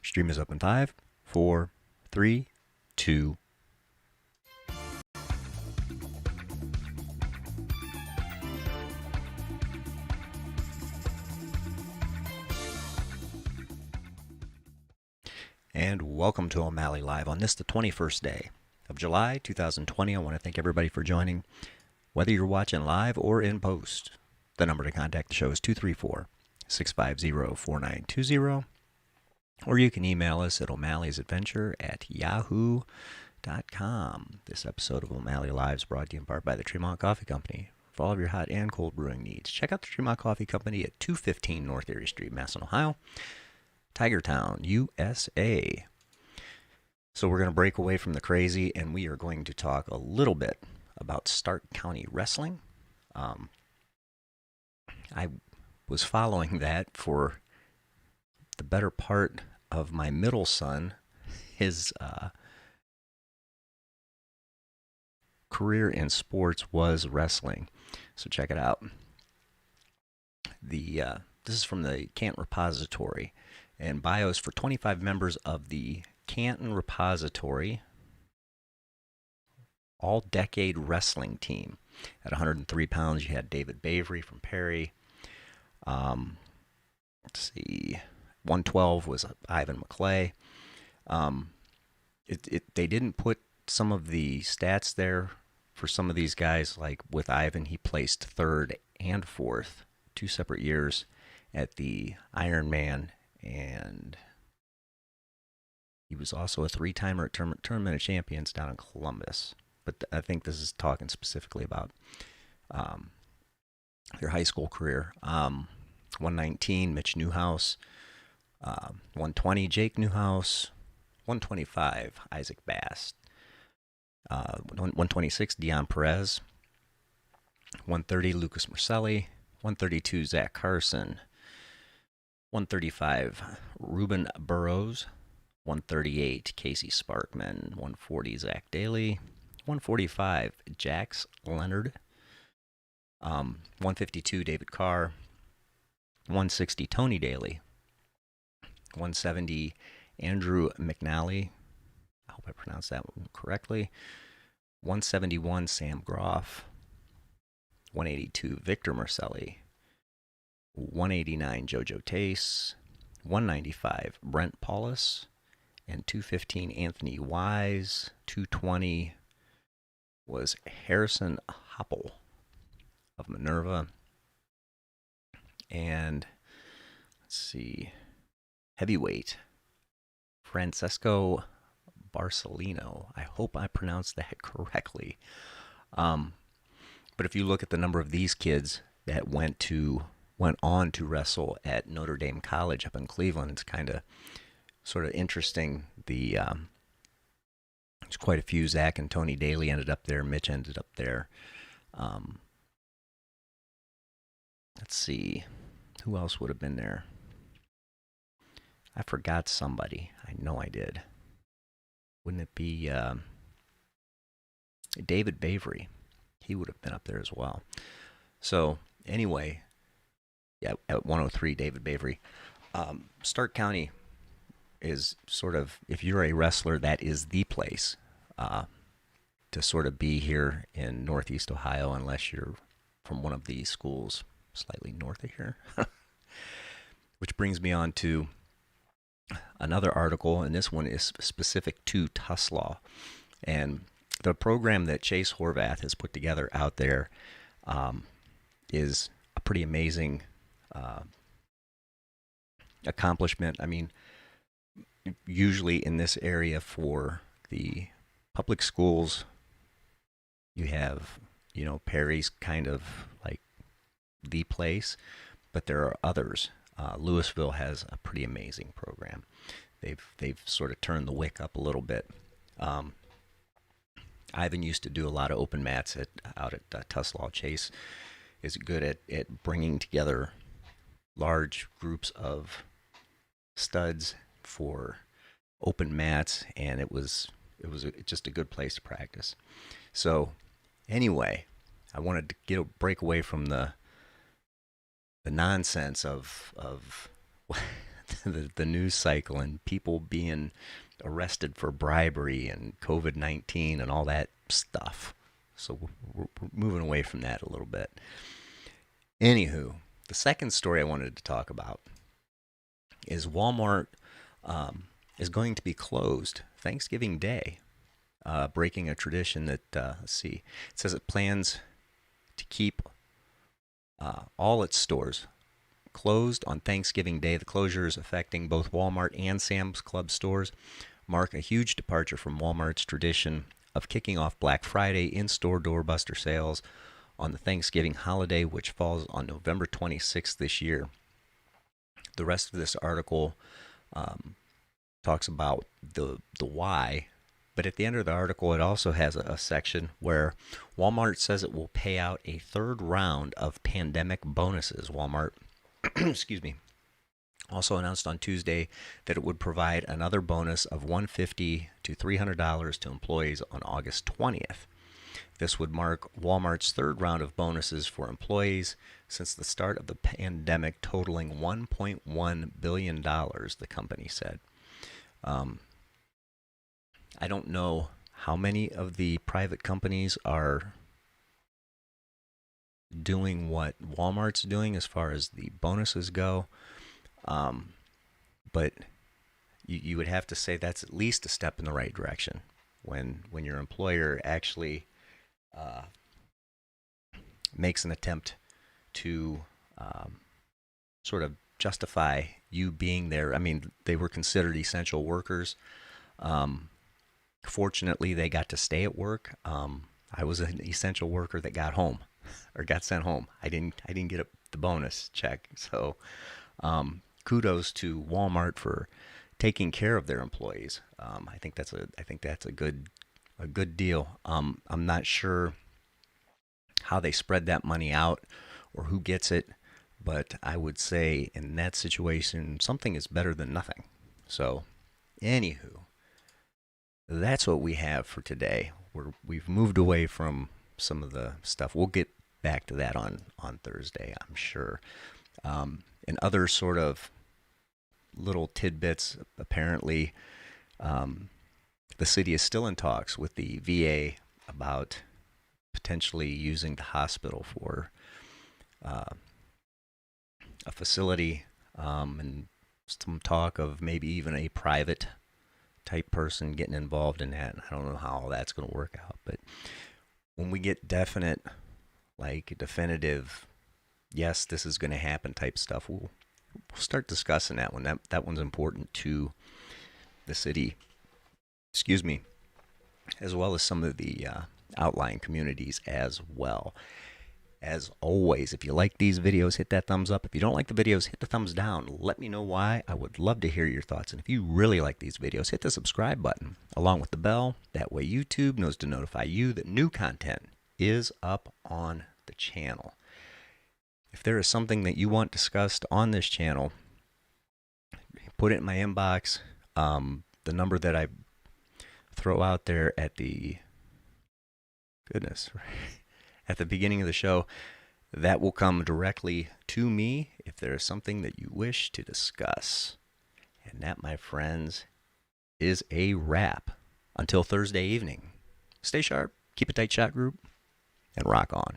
Stream is up in 5, 4, 3, 2. And welcome to Omally Live on this, the 21st day of July 2020. I want to thank everybody for joining, whether you're watching live or in post. The number to contact the show is 234-650-4920, or you can email us at o'mallysadventure@yahoo.com. This episode of Omally Live is brought to you in part by the Tremont Coffee Company. For all of your hot and cold brewing needs, check out the Tremont Coffee Company at 215 North Erie Street, Massillon, Ohio, Tigertown, USA. So we're going to break away from the crazy, and we are going to talk a little bit about Stark County wrestling. I was following that for the better part of my middle son. His career in sports was wrestling. So check it out. This is from the Canton Repository, and bios for 25 members of the Canton Repository all-decade wrestling team. At 103 pounds, you had David Bavery from Perry. Let's see, 112 was Ivan McClay. They didn't put some of the stats there for some of these guys. Like with Ivan, he placed third and fourth 2 separate years at the Ironman, and he was also a 3-timer at Tournament of Champions down in Columbus. But I think this is talking specifically about their high school career. 119, Mitch Newhouse. 120, Jake Newhouse. 125, Isaac Bass. 126, Dion Perez. 130, Lucas Marcelli. 132, Zach Carson. 135, Ruben Burrows. 138, Casey Sparkman. 140, Zach Daly. 145, Jax Leonard. 152, David Carr. 160, Tony Daly. 170, Andrew McNally. I hope I pronounced that one correctly. 171, Sam Groff. 182, Victor Marcelli. 189, Jojo Tace. 195, Brent Paulus. And 215, Anthony Wise. 220 was Harrison Hopple of Minerva. And let's see, heavyweight, Francesco Barcelino. I hope I pronounced that correctly. But if you look at the number of these kids that went on to wrestle at Notre Dame College up in Cleveland, it's kind of sort of interesting. There's quite a few. Zach and Tony Daly ended up there. Mitch ended up there. Let's see, who else would have been there? I forgot somebody. I know I did. Wouldn't it be David Bavery? He would have been up there as well. So anyway, yeah, at 103, David Bavery. Stark County is sort of, if you're a wrestler, that is the place to sort of be here in Northeast Ohio, unless you're from one of these schools slightly north of here. Which brings me on to another article, and this one is specific to Tuslaw. And the program that Chase Horvath has put together out there is a pretty amazing accomplishment. I mean, usually in this area for the public schools, you have, Perry's kind of like the place, but there are others. Louisville has a pretty amazing program. They've sort of turned the wick up a little bit. Ivan used to do a lot of open mats out at Tuslaw. Chase is good at bringing together large groups of studs for open mats, and it was just a good place to practice. So anyway, I wanted to break away from the nonsense of the news cycle and people being arrested for bribery and COVID-19 and all that stuff. So we're moving away from that a little bit. Anywho, the second story I wanted to talk about is Walmart is going to be closed Thanksgiving Day, breaking a tradition that, let's see, it says it plans to keep all its stores closed on Thanksgiving Day. The closures affecting both Walmart and Sam's Club stores mark a huge departure from Walmart's tradition of kicking off Black Friday in-store doorbuster sales on the Thanksgiving holiday, which falls on November 26th this year. The rest of this article talks about the why, but at the end of the article, it also has a section where Walmart says it will pay out a third round of pandemic bonuses. Walmart, excuse me, also announced on Tuesday that it would provide another bonus of $150 to $300 to employees on August 20th. This would mark Walmart's third round of bonuses for employees since the start of the pandemic, totaling $1.1 billion, the company said. I don't know how many of the private companies are doing what Walmart's doing as far as the bonuses go, but you would have to say that's at least a step in the right direction when your employer actually makes an attempt to sort of justify you being there. I mean, they were considered essential workers. Fortunately, they got to stay at work. I was an essential worker that got home or got sent home. I didn't get the bonus check. So kudos to Walmart for taking care of their employees. I think that's a good deal. I'm not sure how they spread that money out or who gets it, but I would say in that situation, something is better than nothing. So, anywho, that's what we have for today. We've moved away from some of the stuff. We'll get back to that on Thursday, I'm sure. And other sort of little tidbits, apparently, the city is still in talks with the VA about potentially using the hospital for a facility, and some talk of maybe even a private type person getting involved in that. I don't know how all that's going to work out, but when we get definitive, yes, this is going to happen type stuff, we'll start discussing that one. That one's important to the city, excuse me, as well as some of the outlying communities as well. As always, if you like these videos, hit that thumbs up. If you don't like the videos, hit the thumbs down. Let me know why. I would love to hear your thoughts. And if you really like these videos, hit the subscribe button along with the bell. That way YouTube knows to notify you that new content is up on the channel. If there is something that you want discussed on this channel, put it in my inbox. The number that I throw out there at the at the beginning of the show, that will come directly to me if there is something that you wish to discuss. And that, my friends, is a wrap. Until Thursday evening, stay sharp, keep a tight shot group, and rock on.